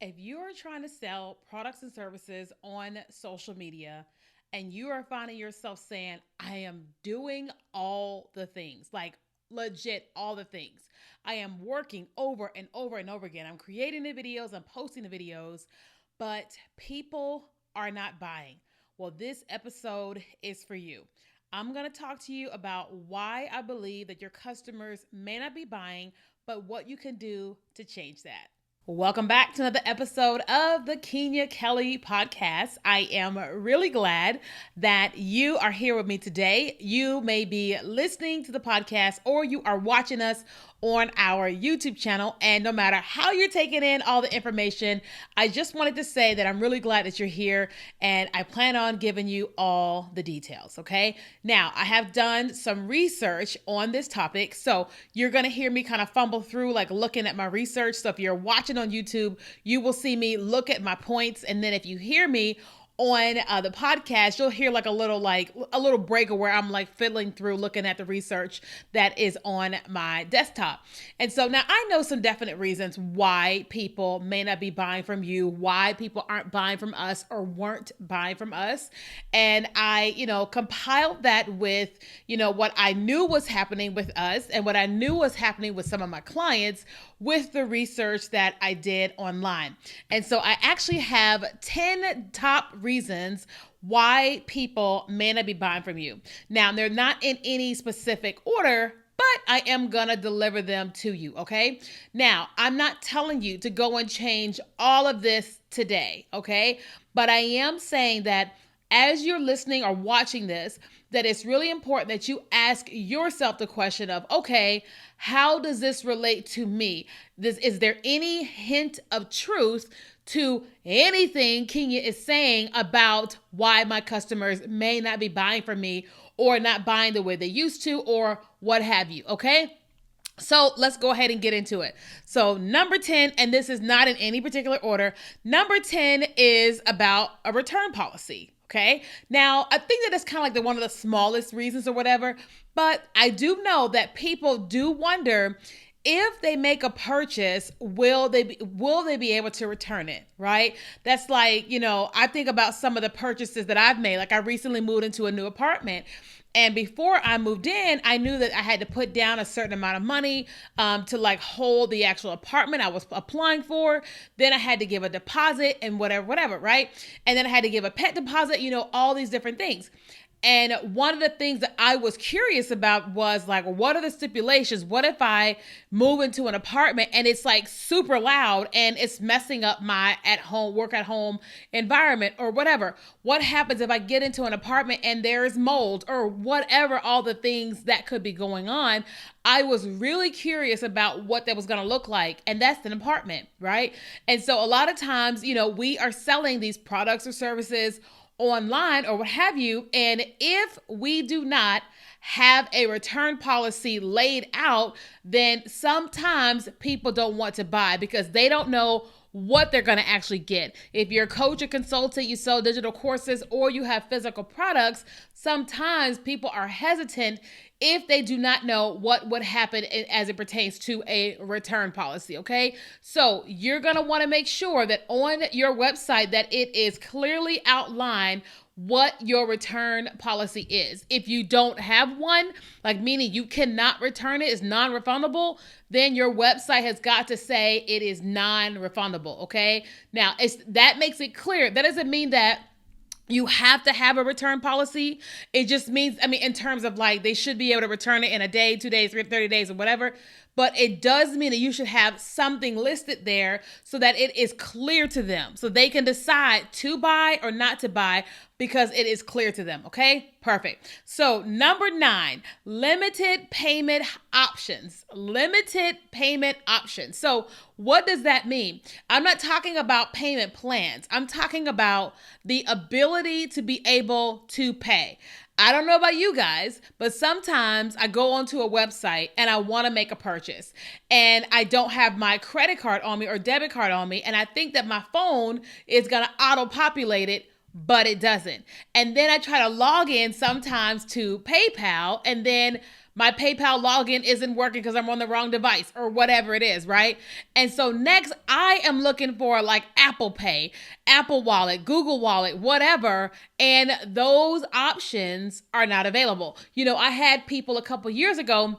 If you are trying to sell products and services on social media and you are finding yourself saying, I am doing all the things, like legit all the things, I am working over and over and over again. I'm creating the videos, I'm posting the videos, but people are not buying. Well, this episode is for you. I'm going to talk to you about why I believe that your customers may not be buying, but what you can do to change that. Welcome back to another episode of the Kenya Kelly podcast. I am really glad that you are here with me today. You may be listening to the podcast or you are watching us on our YouTube channel. And no matter how you're taking in all the information, I just wanted to say that I'm really glad that you're here and I plan on giving you all the details. Okay. Now, I have done some research on this topic. So you're going to hear me kind of fumble through, like looking at my research. So if you're watching on YouTube, you will see me look at my points. And then if you hear me on the podcast, you'll hear like a little break where I'm like fiddling through looking at the research that is on my desktop. And so now I know some definite reasons why people may not be buying from you, why people aren't buying from us or weren't buying from us. And I, compiled that with, what I knew was happening with us and what I knew was happening with some of my clients with the research that I did online. And so I actually have 10 top reasons why people may not be buying from you. Now, they're not in any specific order, but I am going to deliver them to you, okay? Now, I'm not telling you to go and change all of this today, okay? But I am saying that as you're listening or watching this, that it's really important that you ask yourself the question of, okay, how does this relate to me? Is there any hint of truth to anything Kenya is saying about why my customers may not be buying from me or not buying the way they used to or what have you, okay? So let's go ahead and get into it. So number 10, and this is not in any particular order, number 10 is about a return policy. Okay. Now, I think that it's kind of like one of the smallest reasons or whatever, but I do know that people do wonder if they make a purchase, will they be able to return it, right? That's like, I think about some of the purchases that I've made. Like I recently moved into a new apartment. And before I moved in, I knew that I had to put down a certain amount of money to like hold the actual apartment I was applying for. Then I had to give a deposit and whatever, right? And then I had to give a pet deposit, all these different things. And one of the things that I was curious about was like, what are the stipulations? What if I move into an apartment and it's like super loud and it's messing up my work at home environment or whatever? What happens if I get into an apartment and there's mold or whatever, all the things that could be going on? I was really curious about what that was going to look like. And that's an apartment, right? And so a lot of times, we are selling these products or services online or what have you. And if we do not have a return policy laid out, then sometimes people don't want to buy because they don't know what they're going to actually get. If you're a coach or consultant, you sell digital courses or you have physical products, sometimes people are hesitant if they do not know what would happen as it pertains to a return policy, okay? So you're going to want to make sure that on your website that it is clearly outlined what your return policy is. If you don't have one, like meaning you cannot return it, it's non-refundable, then your website has got to say it is non-refundable, okay? Now, that makes it clear. That doesn't mean that you have to have a return policy. It just means, in terms of like, they should be able to return it in a day, 2 days, 30 days or whatever. But it does mean that you should have something listed there so that it is clear to them. So they can decide to buy or not to buy because it is clear to them. Okay, perfect. So number 9, limited payment options. Limited payment options. So what does that mean? I'm not talking about payment plans. I'm talking about the ability to be able to pay. I don't know about you guys, but sometimes I go onto a website and I want to make a purchase and I don't have my credit card on me or debit card on me. And I think that my phone is going to auto-populate it, but it doesn't. And then I try to log in sometimes to PayPal and then My PayPal login isn't working because I'm on the wrong device or whatever it is, right? And so next, I am looking for like Apple Pay, Apple Wallet, Google Wallet, whatever. And those options are not available. I had people a couple years ago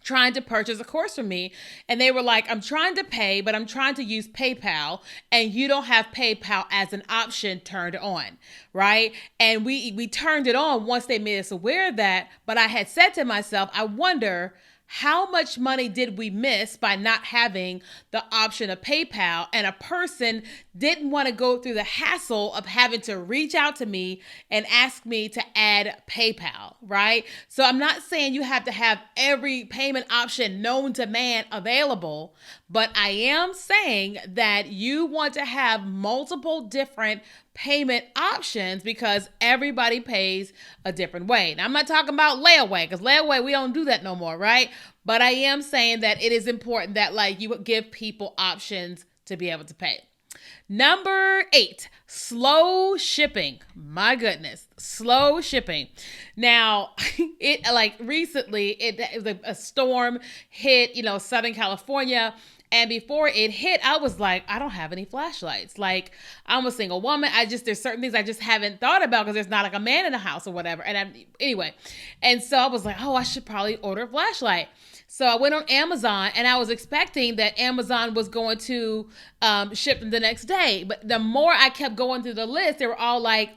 trying to purchase a course from me, and they were like, I'm trying to pay, but I'm trying to use PayPal, and you don't have PayPal as an option turned on, right? And we turned it on once they made us aware of that. But I had said to myself, I wonder how much money did we miss by not having the option of PayPal? And a person didn't want to go through the hassle of having to reach out to me and ask me to add PayPal, right? So I'm not saying you have to have every payment option known to man available, but I am saying that you want to have multiple different payment options because everybody pays a different way. Now, I'm not talking about layaway because layaway, we don't do that no more, right? But I am saying that it is important that like you give people options to be able to pay. Number 8, slow shipping. My goodness, slow shipping. Now, it like recently, it was a storm hit, Southern California. And before it hit, I was like, I don't have any flashlights. Like, I'm a single woman. There's certain things I just haven't thought about because there's not like a man in the house or whatever. Anyway. And so I was like, I should probably order a flashlight. So I went on Amazon and I was expecting that Amazon was going to ship them the next day. But the more I kept going through the list, they were all like,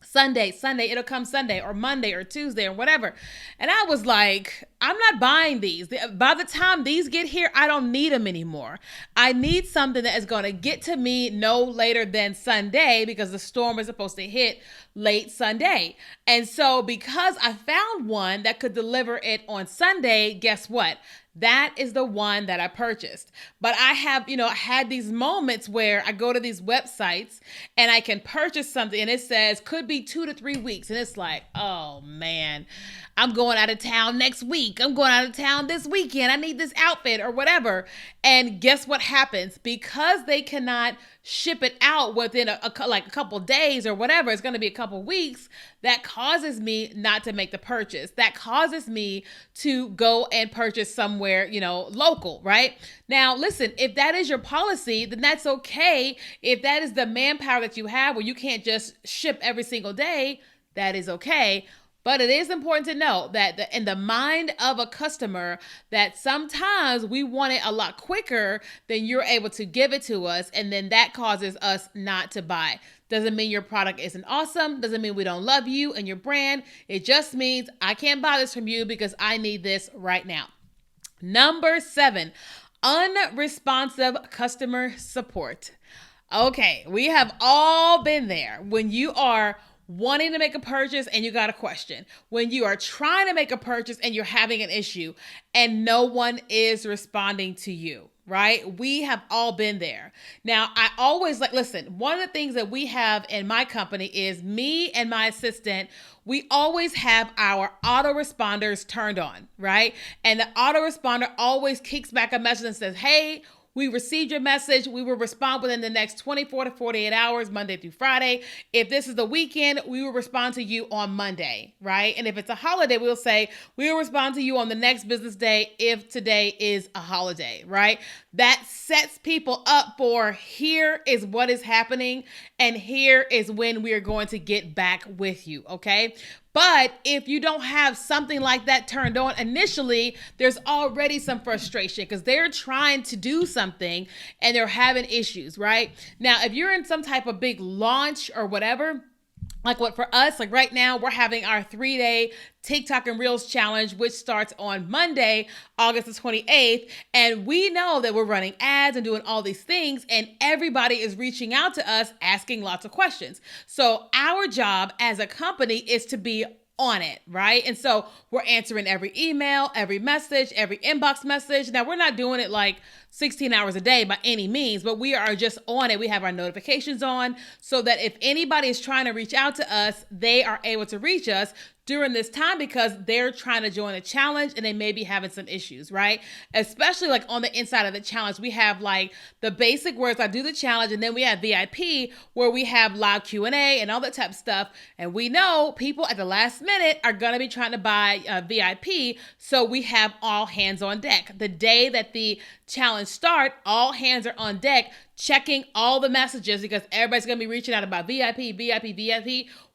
Sunday, it'll come Sunday or Monday or Tuesday or whatever. And I was like, I'm not buying these. By the time these get here, I don't need them anymore. I need something that is going to get to me no later than Sunday because the storm is supposed to hit late Sunday. And so because I found one that could deliver it on Sunday, guess what? That is the one that I purchased. But I have, had these moments where I go to these websites and I can purchase something and it says could be 2 to 3 weeks. And it's like, oh man, I'm going out of town next week. I'm going out of town this weekend. I need this outfit or whatever. And guess what happens? Because they cannot ship it out within a couple days or whatever, it's going to be a couple weeks, that causes me not to make the purchase. That causes me to go and purchase somewhere, local, right? Now, listen, if that is your policy, then that's okay. If that is the manpower that you have where you can't just ship every single day, that is okay. But it is important to know that in the mind of a customer, that sometimes we want it a lot quicker than you're able to give it to us. And then that causes us not to buy. Doesn't mean your product isn't awesome. Doesn't mean we don't love you and your brand. It just means I can't buy this from you because I need this right now. Number 7, unresponsive customer support. Okay, we have all been there when you are wanting to make a purchase and you got a question, when you are trying to make a purchase and you're having an issue and no one is responding to you, right? We have all been there. Now, I always listen, one of the things that we have in my company is me and my assistant, we always have our autoresponders turned on, right? And the autoresponder always kicks back a message and says, hey, we received your message. We will respond within the next 24 to 48 hours, Monday through Friday. If this is the weekend, we will respond to you on Monday, right? And if it's a holiday, we'll say we will respond to you on the next business day if today is a holiday, right? That sets people up for here is what is happening and here is when we are going to get back with you, okay? But if you don't have something like that turned on initially, there's already some frustration because they're trying to do something and they're having issues, right? Now, if you're in some type of big launch or whatever, like what for us, like right now, we're having our 3-day TikTok and Reels challenge, which starts on Monday, August the 28th. And we know that we're running ads and doing all these things, and everybody is reaching out to us asking lots of questions. So our job as a company is to be on it, right? And so we're answering every email, every message, every inbox message. Now, we're not doing it like 16 hours a day by any means, but we are just on it. We have our notifications on so that if anybody is trying to reach out to us, they are able to reach us during this time because they're trying to join a challenge and they may be having some issues, right? Especially like on the inside of the challenge, we have like the basic where I do the challenge, and then we have VIP where we have live Q&A and all that type of stuff. And we know people at the last minute are going to be trying to buy VIP. So we have all hands on deck. The day that the challenge start, all hands are on deck, checking all the messages because everybody's going to be reaching out about VIP.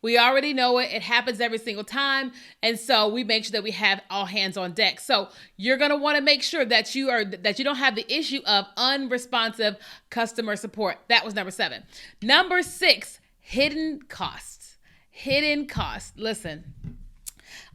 We already know it. It happens every single time. And so we make sure that we have all hands on deck. So you're going to want to make sure that you don't have the issue of unresponsive customer support. That was number 7. Number 6, hidden costs. Hidden costs. Listen,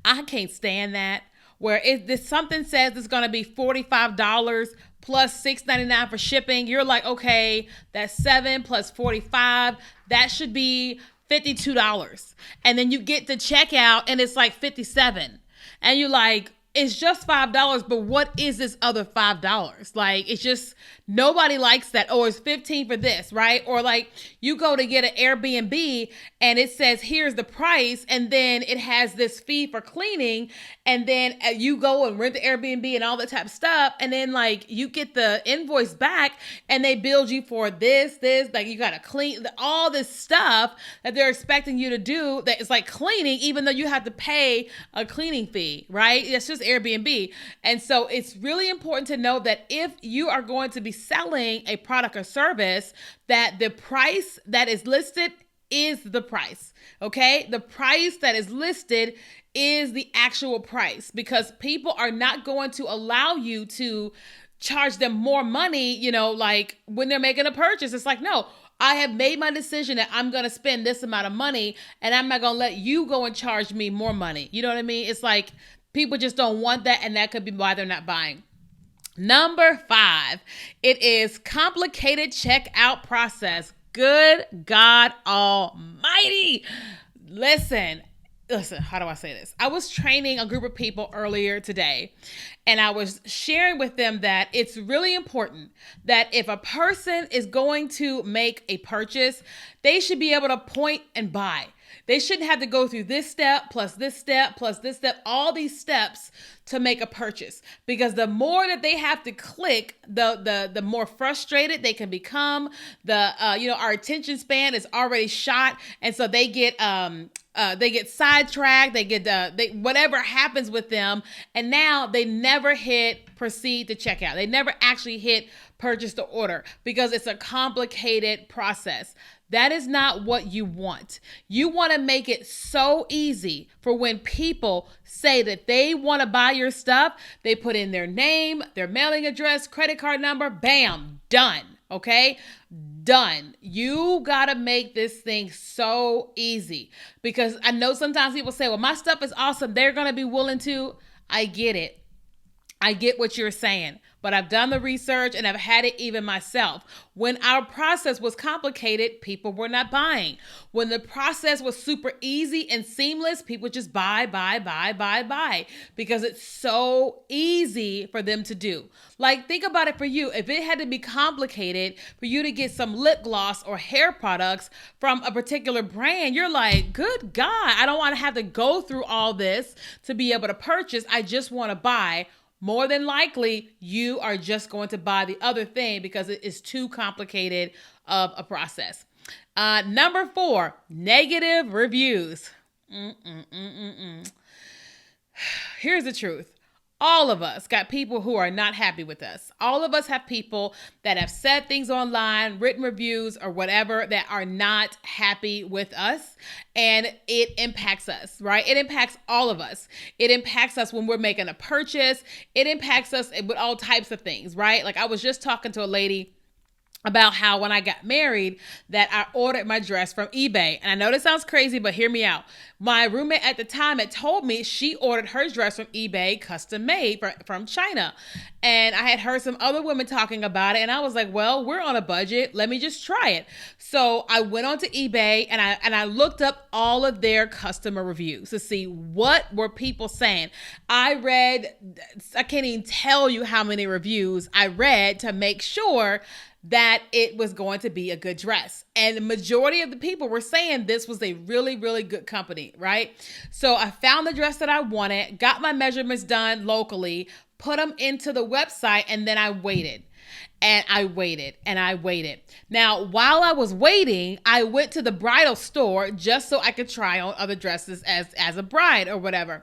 I can't stand that. Where if something says it's going to be $45 plus $6.99 for shipping, you're like, okay, that's 7 plus 45. That should be $52. And then you get to checkout and it's like 57. And you're like, it's just $5, but what is this other $5? Like, it's just, nobody likes that. Oh, it's 15 for this, right? Or like you go to get an Airbnb and it says, here's the price. And then it has this fee for cleaning. And then you go and rent the Airbnb and all that type of stuff. And then like you get the invoice back and they bill you for this, like you got to clean all this stuff that they're expecting you to do. That is like cleaning, even though you have to pay a cleaning fee, right? It's just Airbnb. And so it's really important to know that if you are going to be selling a product or service, that the price that is listed is the price. Okay? The price that is listed is the actual price, because people are not going to allow you to charge them more money, like when they're making a purchase. It's like, no, I have made my decision that I'm going to spend this amount of money and I'm not going to let you go and charge me more money. You know what I mean? It's like people just don't want that, and that could be why they're not buying. Number 5, it is complicated checkout process. Good God Almighty. Listen, how do I say this? I was training a group of people earlier today, and I was sharing with them that it's really important that if a person is going to make a purchase, they should be able to point and buy. They shouldn't have to go through this step, plus this step, plus this step, all these steps to make a purchase. Because the more that they have to click, the more frustrated they can become. Our attention span is already shot, and so they get sidetracked. They get whatever happens with them, and now they never hit proceed to checkout. They never actually hit purchase to order because it's a complicated process. That is not what you want. You want to make it so easy for when people say that they want to buy your stuff, they put in their name, their mailing address, credit card number, bam, done. Okay? Done. You got to make this thing so easy, because I know sometimes people say, well, my stuff is awesome. They're going to be willing to. I get it. I get what you're saying, but I've done the research and I've had it even myself. When our process was complicated, people were not buying. When the process was super easy and seamless, people just buy, because it's so easy for them to do. Like, think about it for you. If it had to be complicated for you to get some lip gloss or hair products from a particular brand, you're like, good God, I don't want to have to go through all this to be able to purchase. I just want to buy. More than likely, you are just going to buy the other thing because it is too complicated of a process. Number 4, negative reviews. Here's the truth. All of us got people who are not happy with us. All of us have people that have said things online, written reviews or whatever, that are not happy with us. And it impacts us, right? It impacts all of us. It impacts us when we're making a purchase. It impacts us with all types of things, right? Like I was just talking to a lady about how when I got married that I ordered my dress from eBay. And I know this sounds crazy, but hear me out. My roommate at the time had told me she ordered her dress from eBay, custom made from China. And I had heard some other women talking about it. And I was like, well, we're on a budget. Let me just try it. So I went onto eBay and I looked up all of their customer reviews to see what were people saying. I can't even tell you how many reviews I read to make sure that it was going to be a good dress. And the majority of the people were saying this was a really, really good company, right? So I found the dress that I wanted, got my measurements done locally, put them into the website, and then I waited. And I waited and I waited. Now, while I was waiting, I went to the bridal store just so I could try on other dresses as a bride or whatever.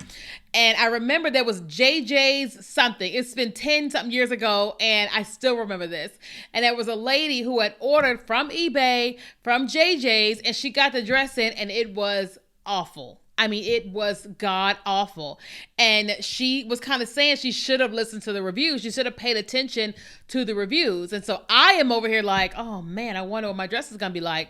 And I remember there was JJ's something. It's been 10 something years ago, and I still remember this. And there was a lady who had ordered from eBay, from JJ's, and she got the dress in, and it was awful. I mean, it was god awful. And she was kind of saying she should have listened to the reviews. She should have paid attention to the reviews. And so I am over here like, oh man, I wonder what my dress is going to be like.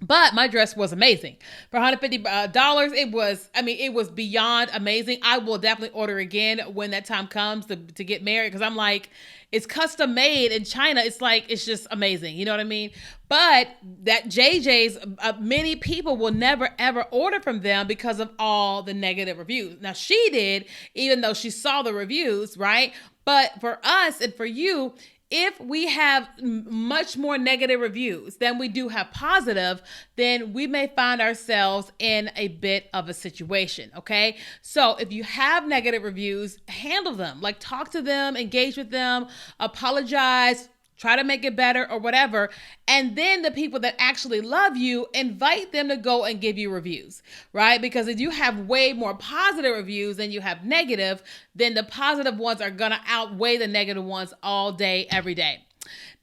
But my dress was amazing. For $150, it was beyond amazing. I will definitely order again when that time comes to get married, because I'm like, it's custom made in China. It's like, it's just amazing. You know what I mean? But that JJ's, many people will never ever order from them because of all the negative reviews. Now she did, even though she saw the reviews, right? But for us and for you, if we have much more negative reviews than we do have positive, then we may find ourselves in a bit of a situation, okay? So if you have negative reviews, handle them. Like, talk to them, engage with them, apologize, try to make it better or whatever. And then the people that actually love you, invite them to go and give you reviews, right? Because if you have way more positive reviews than you have negative, then the positive ones are going to outweigh the negative ones all day, every day.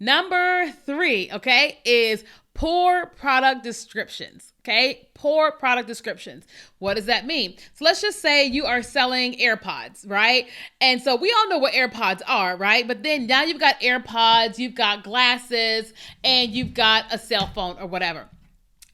Number 3, okay, is poor product descriptions. Okay, poor product descriptions. What does that mean? So let's just say you are selling AirPods, right? And so we all know what AirPods are, right? But then now you've got AirPods, you've got glasses, and you've got a cell phone or whatever.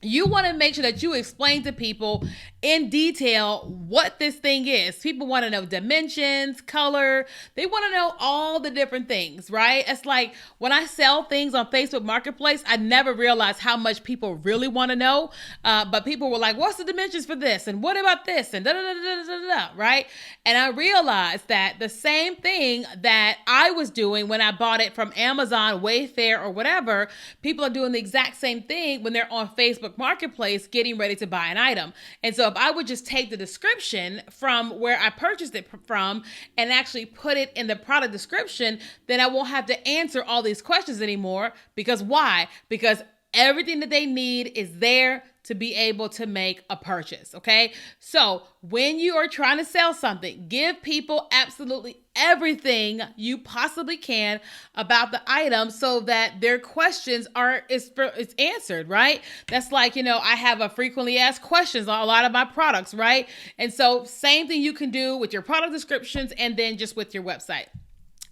You want to make sure that you explain to people in detail what this thing is. People want to know dimensions, color. They want to know all the different things, right? It's like when I sell things on Facebook Marketplace, I never realized how much people really want to know. But people were like, what's the dimensions for this? And what about this? And da-da-da-da-da-da-da, right? And I realized that the same thing that I was doing when I bought it from Amazon, Wayfair, or whatever, people are doing the exact same thing when they're on Facebook Marketplace getting ready to buy an item. And so if I would just take the description from where I purchased it from and actually put it in the product description, then I won't have to answer all these questions anymore. Because why? Because everything that they need is there to be able to make a purchase, okay? So when you are trying to sell something, give people absolutely everything you possibly can about the item so that their questions is answered, right? That's like, I have a frequently asked questions on a lot of my products, right? And so same thing you can do with your product descriptions and then just with your website.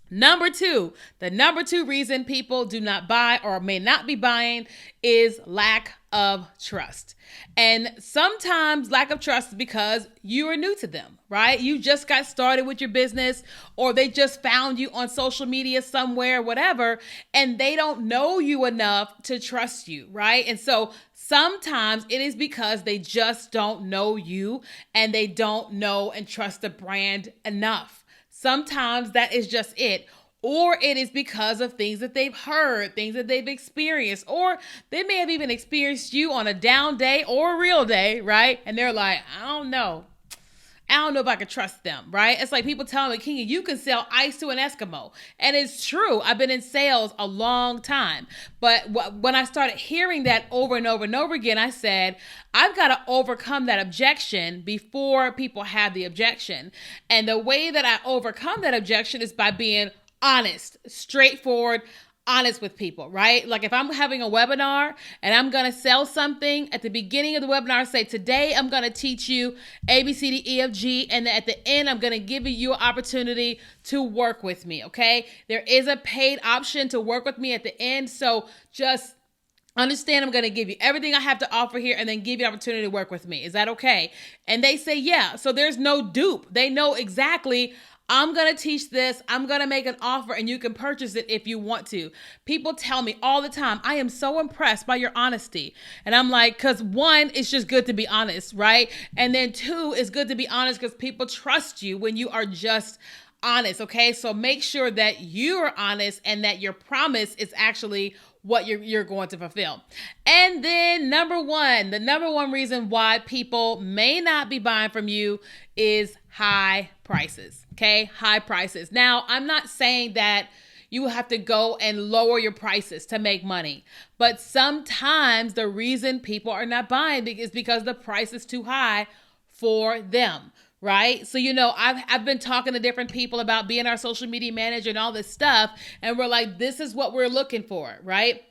Number 2, the number 2 reason people do not buy or may not be buying is lack of trust. And sometimes lack of trust is because you are new to them, right? You just got started with your business, or they just found you on social media somewhere, whatever, and they don't know you enough to trust you, right? And so sometimes it is because they just don't know you and they don't know and trust the brand enough. Sometimes that is just it. Or it is because of things that they've heard, things that they've experienced, or they may have even experienced you on a down day or a real day, right? And they're like, I don't know if I can trust them, right? It's like people telling me, Kenya, you can sell ice to an Eskimo. And it's true. I've been in sales a long time. But when I started hearing that over and over and over again, I said, I've got to overcome that objection before people have the objection. And the way that I overcome that objection is by being honest, straightforward, honest with people, right? Like if I'm having a webinar and I'm going to sell something at the beginning of the webinar, say today I'm going to teach you A, B, C, D, E, F, G. And then at the end, I'm going to give you an opportunity to work with me. Okay. There is a paid option to work with me at the end. So just understand I'm going to give you everything I have to offer here and then give you an opportunity to work with me. Is that okay? And they say, yeah. So there's no dupe. They know exactly, I'm going to teach this. I'm going to make an offer and you can purchase it if you want to. People tell me all the time, I am so impressed by your honesty. And I'm like, because 1, it's just good to be honest, right? And then 2, it's good to be honest because people trust you when you are just honest, okay? So make sure that you are honest and that your promise is actually what you're going to fulfill. And then the number one reason why people may not be buying from you is high prices, okay? High prices. Now, I'm not saying that you have to go and lower your prices to make money. But sometimes the reason people are not buying is because the price is too high for them, right? So, I've been talking to different people about being our social media manager and all this stuff. And we're like, this is what we're looking for, right?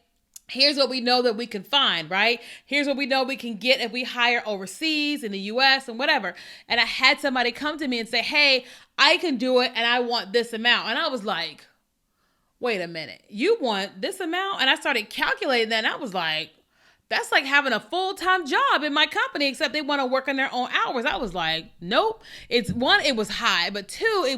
Here's what we know that we can find, right? Here's what we know we can get if we hire overseas in the US and whatever. And I had somebody come to me and say, hey, I can do it and I want this amount. And I was like, wait a minute, you want this amount? And I started calculating that and I was like, that's like having a full-time job in my company, except they want to work on their own hours. I was like, nope. It's one, it was high, but two,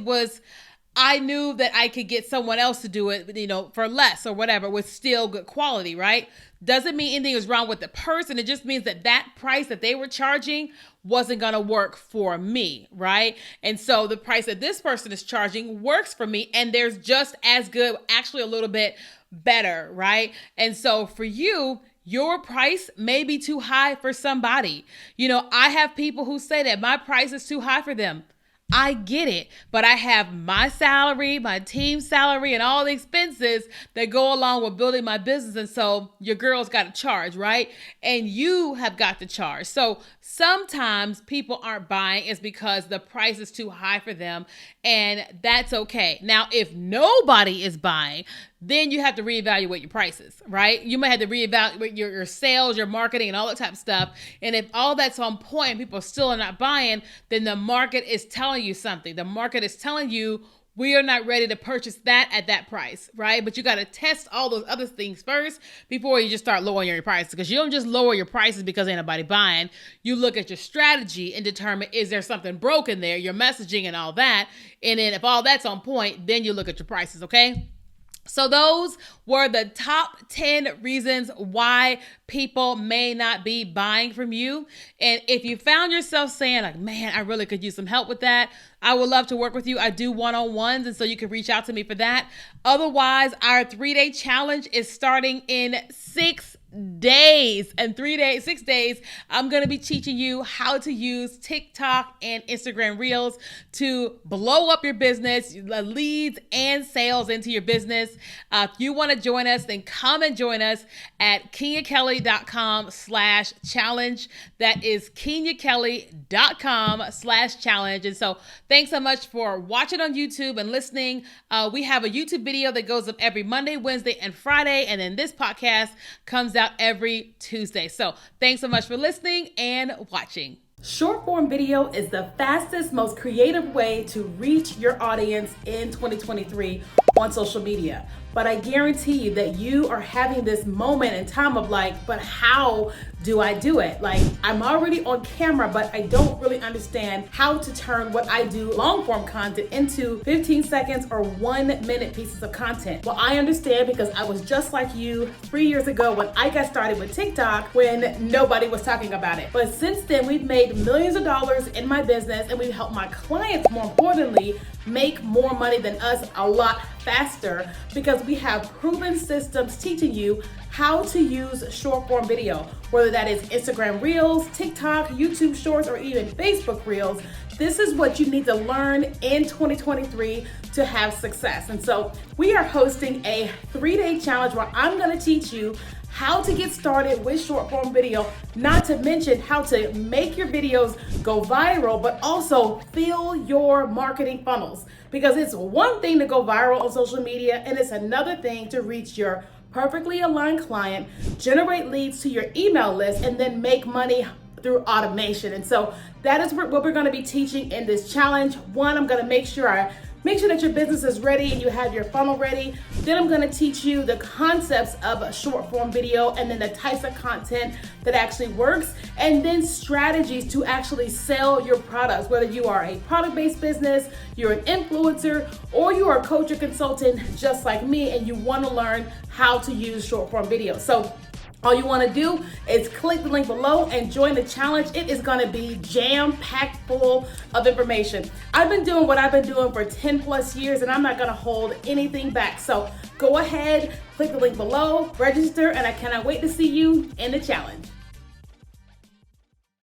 I knew that I could get someone else to do it, for less or whatever with still good quality, right? Doesn't mean anything is wrong with the person. It just means that price that they were charging wasn't going to work for me, right? And so the price that this person is charging works for me, and there's just as good, actually a little bit better, right? And so for you, your price may be too high for somebody. I have people who say that my price is too high for them. I get it, but I have my salary, my team's salary, and all the expenses that go along with building my business. And so your girl's got to charge, right? And you have got to charge. So sometimes people aren't buying is because the price is too high for them, and that's okay. Now, if nobody is buying, then you have to reevaluate your prices, right? You might have to reevaluate your sales, your marketing, and all that type of stuff. And if all that's on point and people still are not buying, then the market is telling you something. The market is telling you we are not ready to purchase that at that price, right? But you got to test all those other things first before you just start lowering your prices, because you don't just lower your prices because ain't nobody buying. You look at your strategy and determine, is there something broken there, your messaging and all that. And then if all that's on point, then you look at your prices, okay? So those were the top 10 reasons why people may not be buying from you. And if you found yourself saying like, man, I really could use some help with that, I would love to work with you. I do one-on-ones, and so you can reach out to me for that. Otherwise, our 3-day challenge is starting in 6 days. And 6 days, I'm going to be teaching you how to use TikTok and Instagram Reels to blow up your business, leads and sales into your business. If you want to join us, then come and join us at kenyakelly.com/challenge. That is kenyakelly.com/challenge. And so thanks so much for watching on YouTube and listening. We have a YouTube video that goes up every Monday, Wednesday, and Friday. And then this podcast comes out every Tuesday. So thanks so much for listening and watching. Short form video is the fastest, most creative way to reach your audience in 2023 on social media. But I guarantee you that you are having this moment in time of like, but how do I do it? Like, I'm already on camera, but I don't really understand how to turn what I do, long form content, into 15 seconds or 1 minute pieces of content. Well, I understand, because I was just like you 3 years ago when I got started with TikTok, when nobody was talking about it. But since then, we've made millions of dollars in my business, and we've helped my clients, more importantly, make more money than us a lot faster, because we have proven systems teaching you how to use short form video, whether that is Instagram Reels, TikTok, YouTube Shorts, or even Facebook Reels. This is what you need to learn in 2023 to have success. And so we are hosting a 3-day challenge where I'm going to teach you how to get started with short form video, not to mention how to make your videos go viral, but also fill your marketing funnels. Because it's one thing to go viral on social media, and it's another thing to reach your perfectly aligned client, generate leads to your email list, and then make money through automation. And so that is what we're going to be teaching in this challenge. One, I'm going to make sure that your business is ready and you have your funnel ready. Then I'm going to teach you the concepts of a short form video, and then the types of content that actually works, and then strategies to actually sell your products, whether you are a product-based business, you're an influencer, or you are a coach or consultant just like me, and you want to learn how to use short form video. So All you want to do is click the link below and join the challenge. It is going to be jam-packed full of information. I've been doing what I've been doing for 10 plus years, and I'm not going to hold anything back. So go ahead, click the link below, register, and I cannot wait to see you in the challenge.